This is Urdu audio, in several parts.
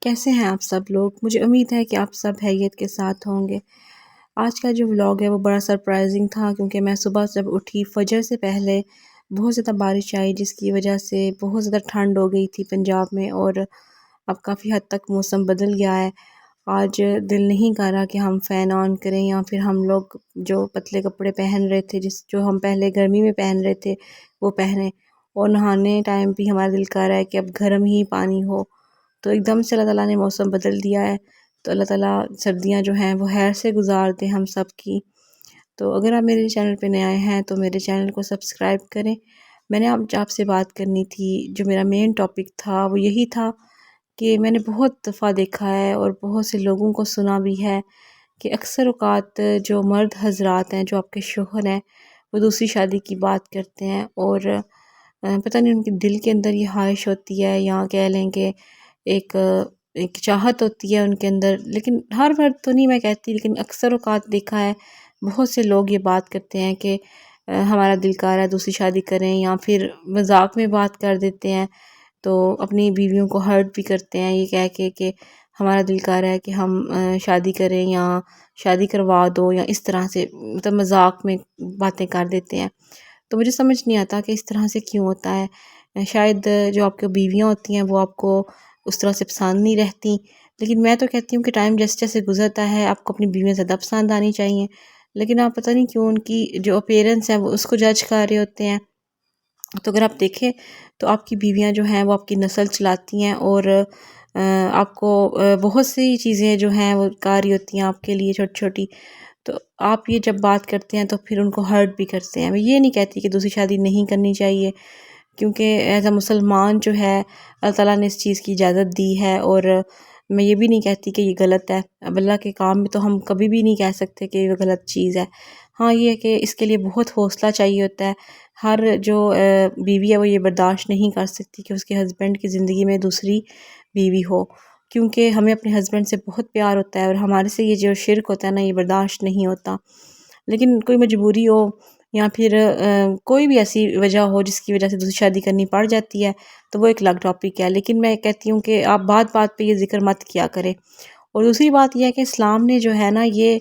کیسے ہیں آپ سب لوگ؟ مجھے امید ہے کہ آپ سب خیریت کے ساتھ ہوں گے۔ آج کا جو ولاگ ہے وہ بڑا سرپرائزنگ تھا، کیونکہ میں صبح جب اٹھی فجر سے پہلے بہت زیادہ بارش آئی، جس کی وجہ سے بہت زیادہ ٹھنڈ ہو گئی تھی پنجاب میں، اور اب کافی حد تک موسم بدل گیا ہے۔ آج دل نہیں کر رہا کہ ہم فین آن کریں، یا پھر ہم لوگ جو پتلے کپڑے پہن رہے تھے، جو ہم پہلے گرمی میں پہن رہے تھے وہ پہنیں، اور نہانے ٹائم بھی ہمارا دل کر رہا ہے کہ اب گرم ہی پانی ہو۔ تو ایک دم سے اللہ تعالیٰ نے موسم بدل دیا ہے، تو اللہ تعالیٰ سردیاں جو ہیں وہ خیر سے گزار دیں ہم سب کی۔ تو اگر آپ میرے چینل پہ نئے آئے ہیں تو میرے چینل کو سبسکرائب کریں۔ میں نے آپ سے بات کرنی تھی، جو میرا مین ٹاپک تھا وہ یہی تھا کہ میں نے بہت دفعہ دیکھا ہے اور بہت سے لوگوں کو سنا بھی ہے کہ اکثر اوقات جو مرد حضرات ہیں، جو آپ کے شوہر ہیں، وہ دوسری شادی کی بات کرتے ہیں، اور پتہ نہیں ان کے دل کے اندر یہ خواہش ہوتی ہے، یا کہہ لیں کہ ایک ایک چاہت ہوتی ہے ان کے اندر۔ لیکن ہر مرد تو نہیں میں کہتی، لیکن اکثر اوقات دیکھا ہے بہت سے لوگ یہ بات کرتے ہیں کہ ہمارا دل کر رہا ہے دوسری شادی کریں، یا پھر مذاق میں بات کر دیتے ہیں، تو اپنی بیویوں کو ہرٹ بھی کرتے ہیں یہ کہہ کے کہ ہمارا دل کر رہا ہے کہ ہم شادی کریں، یا شادی کروا دو، یا اس طرح سے مطلب مذاق میں باتیں کر دیتے ہیں۔ تو مجھے سمجھ نہیں آتا کہ اس طرح سے کیوں ہوتا ہے۔ شاید جو آپ کی بیویاں ہوتی ہیں وہ آپ کو اس طرح سے پسند نہیں رہتی، لیکن میں تو کہتی ہوں کہ ٹائم جیسے جیسے گزرتا ہے آپ کو اپنی بیویاں زیادہ پسند آنی چاہیے، لیکن آپ پتہ نہیں کیوں ان کی جو اپیرنس ہے وہ اس کو جج کر رہے ہوتے ہیں۔ تو اگر آپ دیکھیں تو آپ کی بیویاں جو ہیں وہ آپ کی نسل چلاتی ہیں، اور آپ کو بہت سی چیزیں جو ہیں وہ کر رہی ہوتی ہیں آپ کے لیے چھوٹی چھوٹی، تو آپ یہ جب بات کرتے ہیں تو پھر ان کو ہرٹ بھی کرتے ہیں۔ میں یہ نہیں کہتی کہ دوسری شادی نہیں کرنی چاہیے، کیونکہ ایز اے مسلمان جو ہے اللہ تعالیٰ نے اس چیز کی اجازت دی ہے، اور میں یہ بھی نہیں کہتی کہ یہ غلط ہے۔ اب اللہ کے کام میں تو ہم کبھی بھی نہیں کہہ سکتے کہ یہ غلط چیز ہے۔ ہاں یہ ہے کہ اس کے لیے بہت حوصلہ چاہیے ہوتا ہے۔ ہر جو بیوی ہے وہ یہ برداشت نہیں کر سکتی کہ اس کے ہسبینڈ کی زندگی میں دوسری بیوی ہو، کیونکہ ہمیں اپنے ہسبینڈ سے بہت پیار ہوتا ہے، اور ہمارے سے یہ جو شرک ہوتا ہے نا یہ برداشت نہیں ہوتا۔ لیکن کوئی مجبوری ہو، یا پھر کوئی بھی ایسی وجہ ہو جس کی وجہ سے دوسری شادی کرنی پڑ جاتی ہے، تو وہ ایک الگ ٹاپک ہے۔ لیکن میں کہتی ہوں کہ آپ بات بات پہ یہ ذکر مت کیا کریں۔ اور دوسری بات یہ ہے کہ اسلام نے جو ہے نا یہ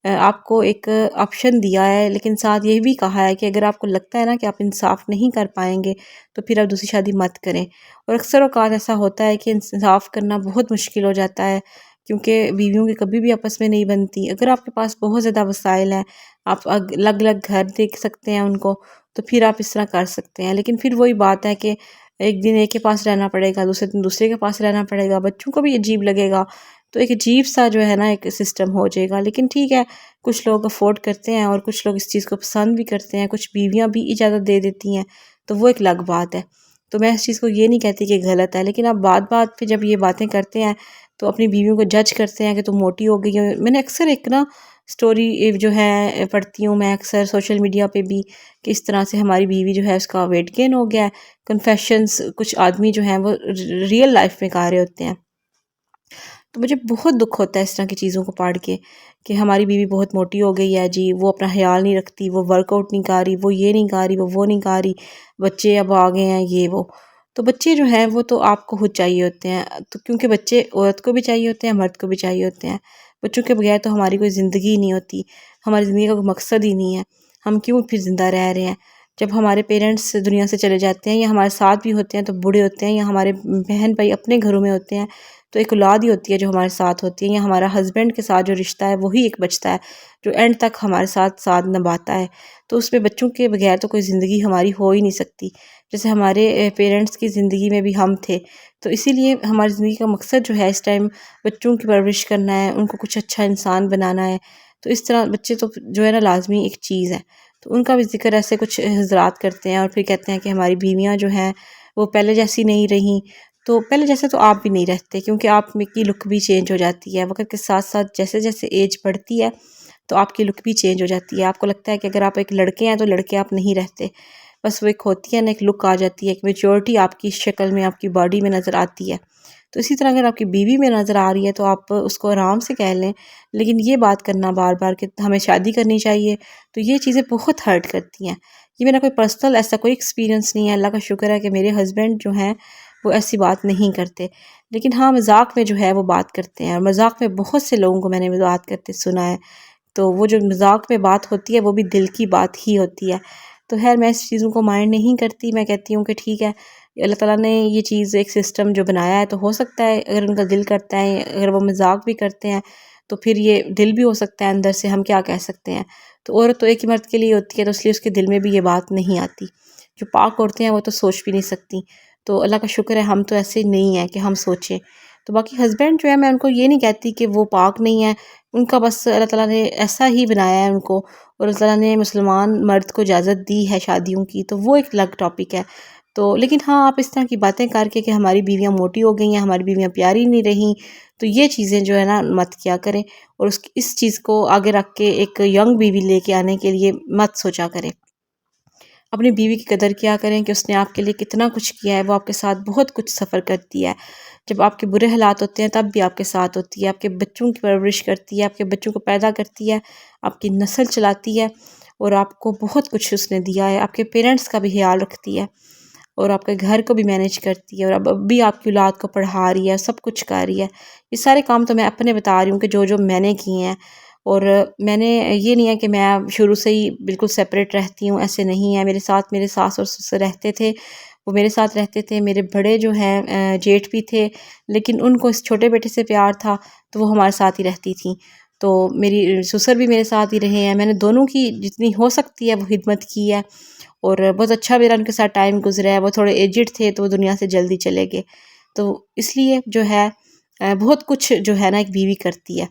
آپ کو ایک آپشن دیا ہے، لیکن ساتھ یہ بھی کہا ہے کہ اگر آپ کو لگتا ہے نا کہ آپ انصاف نہیں کر پائیں گے تو پھر آپ دوسری شادی مت کریں۔ اور اکثر اوقات ایسا ہوتا ہے کہ انصاف کرنا بہت مشکل ہو جاتا ہے، کیونکہ بیویوں کی کبھی بھی آپس میں نہیں بنتی۔ اگر آپ کے پاس بہت زیادہ وسائل ہیں، آپ الگ الگ گھر دیکھ سکتے ہیں ان کو، تو پھر آپ اس طرح کر سکتے ہیں۔ لیکن پھر وہی بات ہے کہ ایک دن ایک کے پاس رہنا پڑے گا، دوسرے دن دوسرے کے پاس رہنا پڑے گا، بچوں کو بھی عجیب لگے گا، تو ایک عجیب سا جو ہے نا ایک سسٹم ہو جائے گا۔ لیکن ٹھیک ہے، کچھ لوگ افورڈ کرتے ہیں اور کچھ لوگ اس چیز کو پسند بھی کرتے ہیں، کچھ بیویاں بھی اجازت دے دیتی ہیں، تو وہ ایک الگ بات ہے۔ تو میں اس چیز کو یہ نہیں کہتی کہ غلط ہے، لیکن آپ بات بات پہ جب یہ باتیں کرتے ہیں تو اپنی بیویوں کو جج کرتے ہیں کہ تم موٹی ہو گئی ہے۔ میں نے اکثر ایک نا سٹوری جو ہے پڑھتی ہوں میں اکثر سوشل میڈیا پہ بھی، کہ اس طرح سے ہماری بیوی جو ہے اس کا ویٹ گین ہو گیا ہے۔ کنفیشنز کچھ آدمی جو ہیں وہ ریئل لائف میں کر رہے ہوتے ہیں، تو مجھے بہت دکھ ہوتا ہے اس طرح کی چیزوں کو پڑھ کے، کہ ہماری بیوی بہت موٹی ہو گئی ہے جی، وہ اپنا خیال نہیں رکھتی، وہ ورک آؤٹ نہیں کر رہی، وہ یہ نہیں کر رہی، وہ نہیں کر رہی، بچے اب آ گئے ہیں یہ وہ۔ تو بچے جو ہیں وہ تو آپ کو خود چاہیے ہوتے ہیں، تو کیونکہ بچے عورت کو بھی چاہیے ہوتے ہیں، مرد کو بھی چاہیے ہوتے ہیں۔ بچوں کے بغیر تو ہماری کوئی زندگی ہی نہیں ہوتی، ہماری زندگی کا کوئی مقصد ہی نہیں ہے، ہم کیوں پھر زندہ رہ رہے ہیں؟ جب ہمارے پیرنٹس دنیا سے چلے جاتے ہیں، یا ہمارے ساتھ بھی ہوتے ہیں تو بوڑھے ہوتے ہیں، یا ہمارے بہن بھائی اپنے گھروں میں ہوتے ہیں، تو ایک اولاد ہی ہوتی ہے جو ہمارے ساتھ ہوتی ہے، یا ہمارا ہسبینڈ کے ساتھ جو رشتہ ہے وہی ایک بچتا ہے جو اینڈ تک ہمارے ساتھ نبھاتا ہے۔ تو اس میں بچوں کے بغیر تو کوئی زندگی ہماری ہو ہی نہیں سکتی، جیسے ہمارے پیرنٹس کی زندگی میں بھی ہم تھے۔ تو اسی لیے ہماری زندگی کا مقصد جو ہے اس ٹائم بچوں کی پرورش کرنا ہے، ان کو کچھ اچھا انسان بنانا ہے۔ تو اس طرح بچے تو جو ہے نا لازمی ایک چیز ہے، تو ان کا بھی ذکر ایسے کچھ حضرات کرتے ہیں، اور پھر کہتے ہیں کہ ہماری بیویاں جو ہیں وہ پہلے جیسی نہیں رہیں۔ تو پہلے جیسے تو آپ بھی نہیں رہتے، کیونکہ آپ کی لک بھی چینج ہو جاتی ہے وقت کے ساتھ ساتھ، جیسے جیسے ایج بڑھتی ہے تو آپ کی لک بھی چینج ہو جاتی ہے۔ آپ کو لگتا ہے کہ اگر آپ ایک لڑکے ہیں تو لڑکے آپ نہیں رہتے، بس وہ ایک ہوتی ہے نا، ایک لک آ جاتی ہے، ایک میچورٹی آپ کی شکل میں، آپ کی باڈی میں نظر آتی ہے۔ تو اسی طرح اگر آپ کی بیوی میں نظر آ رہی ہے تو آپ اس کو آرام سے کہہ لیں، لیکن یہ بات کرنا بار بار کہ ہمیں شادی کرنی چاہیے، تو یہ چیزیں بہت ہرٹ کرتی ہیں۔ یہ میرا کوئی پرسنل ایسا کوئی ایکسپیرینس نہیں ہے، اللہ کا شکر ہے کہ میرے ہسبینڈ جو ہیں وہ ایسی بات نہیں کرتے، لیکن ہاں مذاق میں جو ہے وہ بات کرتے ہیں، اور مذاق میں بہت سے لوگوں کو میں نے بات کرتے سنا ہے۔ تو وہ جو مذاق میں بات ہوتی ہے وہ بھی دل کی بات ہی ہوتی ہے۔ تو خیر میں اس چیزوں کو مائنڈ نہیں کرتی، میں کہتی ہوں کہ ٹھیک ہے، اللہ تعالیٰ نے یہ چیز ایک سسٹم جو بنایا ہے، تو ہو سکتا ہے اگر ان کا دل کرتا ہے، اگر وہ مذاق بھی کرتے ہیں تو پھر یہ دل بھی ہو سکتا ہے اندر سے، ہم کیا کہہ سکتے ہیں۔ تو عورت تو ایک ہی مرد کے لیے ہوتی ہے، تو اس لیے اس کے دل میں بھی یہ بات نہیں آتی۔ جو پاک عورتیں ہیں وہ تو سوچ بھی نہیں سکتی، تو اللہ کا شکر ہے ہم تو ایسے نہیں ہیں کہ ہم سوچیں۔ تو باقی ہسبینڈ جو ہے میں ان کو یہ نہیں کہتی کہ وہ پاک نہیں ہے، ان کا بس اللہ تعالیٰ نے ایسا ہی بنایا ہے ان کو، اور اللہ تعالیٰ نے مسلمان مرد کو اجازت دی ہے شادیوں کی، تو وہ ایک الگ ٹاپک ہے۔ تو لیکن ہاں آپ اس طرح کی باتیں کر کے کہ ہماری بیویاں موٹی ہو گئی ہیں، ہماری بیویاں پیاری نہیں رہیں، تو یہ چیزیں جو ہے نا مت کیا کریں، اور اس چیز کو آگے رکھ کے ایک ینگ بیوی لے کے آنے کے لیے مت سوچا کریں۔ اپنی بیوی کی قدر کیا کریں کہ اس نے آپ کے لیے کتنا کچھ کیا ہے، وہ آپ کے ساتھ بہت کچھ سفر کرتی ہے، جب آپ کے برے حالات ہوتے ہیں تب بھی آپ کے ساتھ ہوتی ہے، آپ کے بچوں کی پرورش کرتی ہے، آپ کے بچوں کو پیدا کرتی ہے، آپ کی نسل چلاتی ہے، اور آپ کو بہت کچھ اس نے دیا ہے، آپ کے پیرنٹس کا بھی خیال رکھتی ہے، اور آپ کے گھر کو بھی مینیج کرتی ہے، اور اب بھی آپ کی اولاد کو پڑھا رہی ہے، سب کچھ کر رہی ہے۔ یہ سارے کام تو میں اپنے بتا رہی ہوں کہ جو میں نے کیے ہیں، اور میں نے یہ نہیں ہے کہ میں شروع سے ہی بالکل سیپریٹ رہتی ہوں، ایسے نہیں ہے۔ میرے ساتھ میرے ساس اور سسر رہتے تھے، وہ میرے ساتھ رہتے تھے، میرے بڑے جو ہیں جیٹھ بھی تھے، لیکن ان کو اس چھوٹے بیٹے سے پیار تھا تو وہ ہمارے ساتھ ہی رہتی تھیں۔ تو میری سسر بھی میرے ساتھ ہی رہے ہیں، میں نے دونوں کی جتنی ہو سکتی ہے وہ خدمت کی ہے، اور بہت اچھا میرا ان کے ساتھ ٹائم گزرا ہے۔ وہ تھوڑے ایجڈ تھے تو وہ دنیا سے جلدی چلے گئے، تو اس لیے جو ہے بہت کچھ جو ہے نا ایک بیوی کرتی ہے۔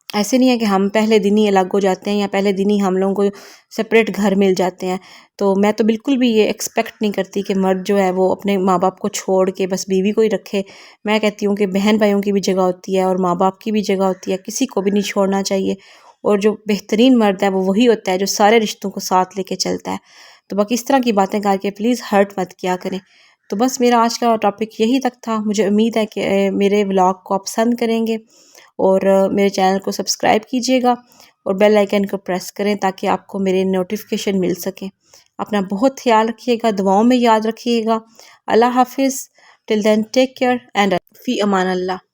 ایسے نہیں ہے کہ ہم پہلے دن ہی الگ ہو جاتے ہیں، یا پہلے دن ہی ہم لوگوں کو سپریٹ گھر مل جاتے ہیں۔ تو میں تو بالکل بھی یہ ایکسپیکٹ نہیں کرتی کہ مرد جو ہے وہ اپنے ماں باپ کو چھوڑ کے بس بیوی کو ہی رکھے۔ میں کہتی ہوں کہ بہن بھائیوں کی بھی جگہ ہوتی ہے، اور ماں باپ کی بھی جگہ ہوتی ہے، کسی کو بھی نہیں چھوڑنا چاہیے، اور جو بہترین مرد ہے وہ وہی ہوتا ہے جو سارے رشتوں کو ساتھ لے کے چلتا ہے۔ تو باقی اس طرح کی باتیں کر کے پلیز ہرٹ مت کیا کریں۔ تو بس میرا آج کا ٹاپک یہی تک تھا، مجھے امید ہے کہ میرے ولاگ کو آپ پسند کریں گے، اور میرے چینل کو سبسکرائب کیجیے گا، اور بیل آئیکن کو پریس کریں تاکہ آپ کو میرے نوٹیفیکیشن مل سکیں۔ اپنا بہت خیال رکھیے گا، دعاؤں میں یاد رکھیے گا۔ اللہ حافظ، ٹل دین ٹیک کیئر اینڈ فی امان اللہ۔